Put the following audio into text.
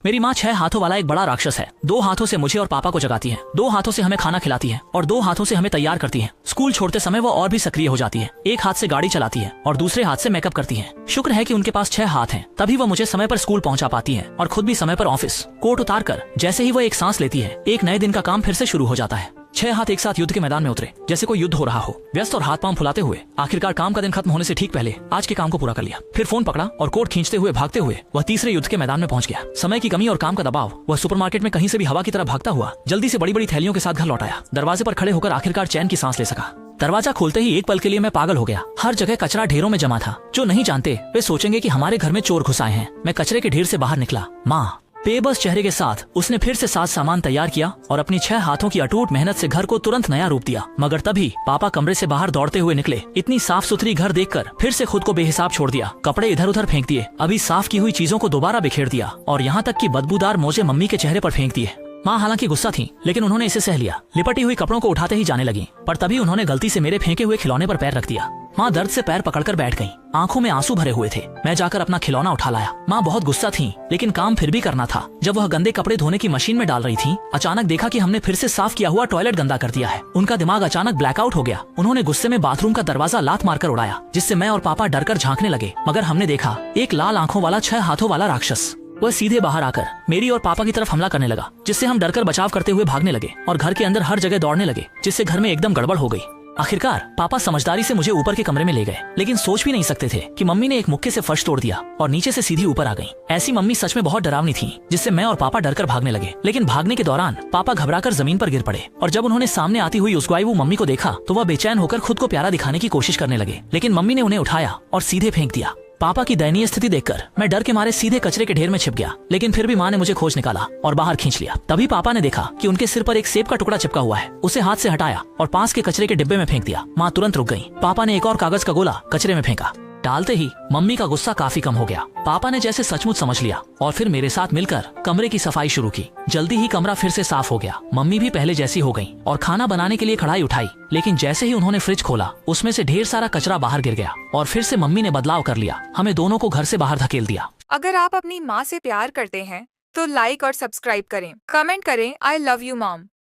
मेरी माँ 6 हाथों वाला एक बड़ा राक्षस है। 2 हाथों से मुझे और पापा को जगाती है, 2 हाथों से हमें खाना खिलाती है और 2 हाथों से हमें तैयार करती है। स्कूल छोड़ते समय वो और भी सक्रिय हो जाती है। एक हाथ से गाड़ी चलाती है और दूसरे हाथ से मेकअप करती है। शुक्र है कि उनके पास 6 हाथ हैं, तभी वो मुझे समय पर स्कूल पहुंचा पाती है और खुद भी समय पर ऑफिस। कोट उतार कर जैसे ही वो एक सांस लेती है, एक नए दिन का काम फिर से शुरू हो जाता है। 6 हाथ एक साथ युद्ध के मैदान में उतरे, जैसे कोई युद्ध हो रहा हो। व्यस्त और हाथ पांव फुलाते हुए आखिरकार काम का दिन खत्म होने से ठीक पहले आज के काम को पूरा कर लिया। फिर फोन पकड़ा और कोट खींचते हुए भागते हुए वह तीसरे युद्ध के मैदान में पहुंच गया। समय की कमी और काम का दबाव, वह सुपरमार्केट में कहीं से भी हवा की तरह भागता हुआ जल्दी से बड़ी बड़ी थैलियों के साथ घर लौट आया। दरवाजे पर खड़े होकर आखिरकार चैन की सांस ले सका। दरवाजा खोलते ही एक पल के लिए मैं पागल हो गया। हर जगह कचरा ढेरों में जमा था। जो नहीं जानते वे सोचेंगे कि हमारे घर में चोर घुस आए हैं। मैं कचरे के ढेर से बाहर निकला। माँ बेबस चेहरे के साथ उसने फिर से साथ सामान तैयार किया और अपनी 6 हाथों की अटूट मेहनत से घर को तुरंत नया रूप दिया। मगर तभी पापा कमरे से बाहर दौड़ते हुए निकले। इतनी साफ सुथरी घर देखकर फिर से खुद को बेहिसाब छोड़ दिया। कपड़े इधर उधर फेंक दिए, अभी साफ की हुई चीजों को दोबारा बिखेर दिया और यहाँ तक कि बदबूदार मोजे मम्मी के चेहरे पर फेंक दिए। माँ हालांकि गुस्सा थी, लेकिन उन्होंने इसे सह लिया। लिपटी हुई कपड़ों को उठाते ही जाने लगी, पर तभी उन्होंने गलती से मेरे फेंके हुए खिलौने पर पैर रख दिया। माँ दर्द से पैर पकड़कर बैठ गईं। आंखों में आंसू भरे हुए थे। मैं जाकर अपना खिलौना उठा लाया। माँ बहुत गुस्सा थी, लेकिन काम फिर भी करना था। जब वह गंदे कपड़े धोने की मशीन में डाल रही थी, अचानक देखा कि हमने फिर से साफ किया हुआ टॉयलेट गंदा कर दिया है। उनका दिमाग अचानक ब्लैकआउट हो गया। उन्होंने गुस्से में बाथरूम का दरवाजा लात मारकर उड़ाया, जिससे मैं और पापा डरकर झांकने लगे। मगर हमने देखा एक लाल आंखों वाला 6 हाथों वाला राक्षस। वह सीधे बाहर आकर मेरी और पापा की तरफ हमला करने लगा, जिससे हम डरकर बचाव करते हुए भागने लगे और घर के अंदर हर जगह दौड़ने लगे, जिससे घर में एकदम गड़बड़ हो गई। आखिरकार पापा समझदारी से मुझे ऊपर के कमरे में ले गए, लेकिन सोच भी नहीं सकते थे कि मम्मी ने एक मुक्के से फर्श तोड़ दिया और नीचे से सीधी ऊपर आ गई। ऐसी मम्मी सच में बहुत डरावनी थी, जिससे मैं और पापा डरकर भागने लगे। लेकिन भागने के दौरान पापा घबराकर जमीन पर गिर पड़े और जब उन्होंने सामने आती हुई उस गायबू मम्मी को देखा तो वह बेचैन होकर खुद को प्यारा दिखाने की कोशिश करने लगे, लेकिन मम्मी ने उन्हें उठाया और सीधे फेंक दिया। पापा की दयनीय स्थिति देखकर मैं डर के मारे सीधे कचरे के ढेर में छिप गया, लेकिन फिर भी माँ ने मुझे खोज निकाला और बाहर खींच लिया। तभी पापा ने देखा कि उनके सिर पर एक सेब का टुकड़ा चिपका हुआ है। उसे हाथ से हटाया और पास के कचरे के डिब्बे में फेंक दिया। माँ तुरंत रुक गई। पापा ने एक और कागज का गोला कचरे में फेंका। डालते ही मम्मी का गुस्सा काफी कम हो गया। पापा ने जैसे सचमुच समझ लिया और फिर मेरे साथ मिलकर कमरे की सफाई शुरू की। जल्दी ही कमरा फिर से साफ हो गया। मम्मी भी पहले जैसी हो गई और खाना बनाने के लिए कढ़ाई उठाई, लेकिन जैसे ही उन्होंने फ्रिज खोला उसमें से ढेर सारा कचरा बाहर गिर गया और फिर से मम्मी ने बदलाव कर लिया। हमें दोनों को घर से बाहर धकेल दिया। अगर आप अपनी माँ से प्यार करते हैं तो लाइक और सब्सक्राइब करें, कमेंट करें आई लव यू मॉम।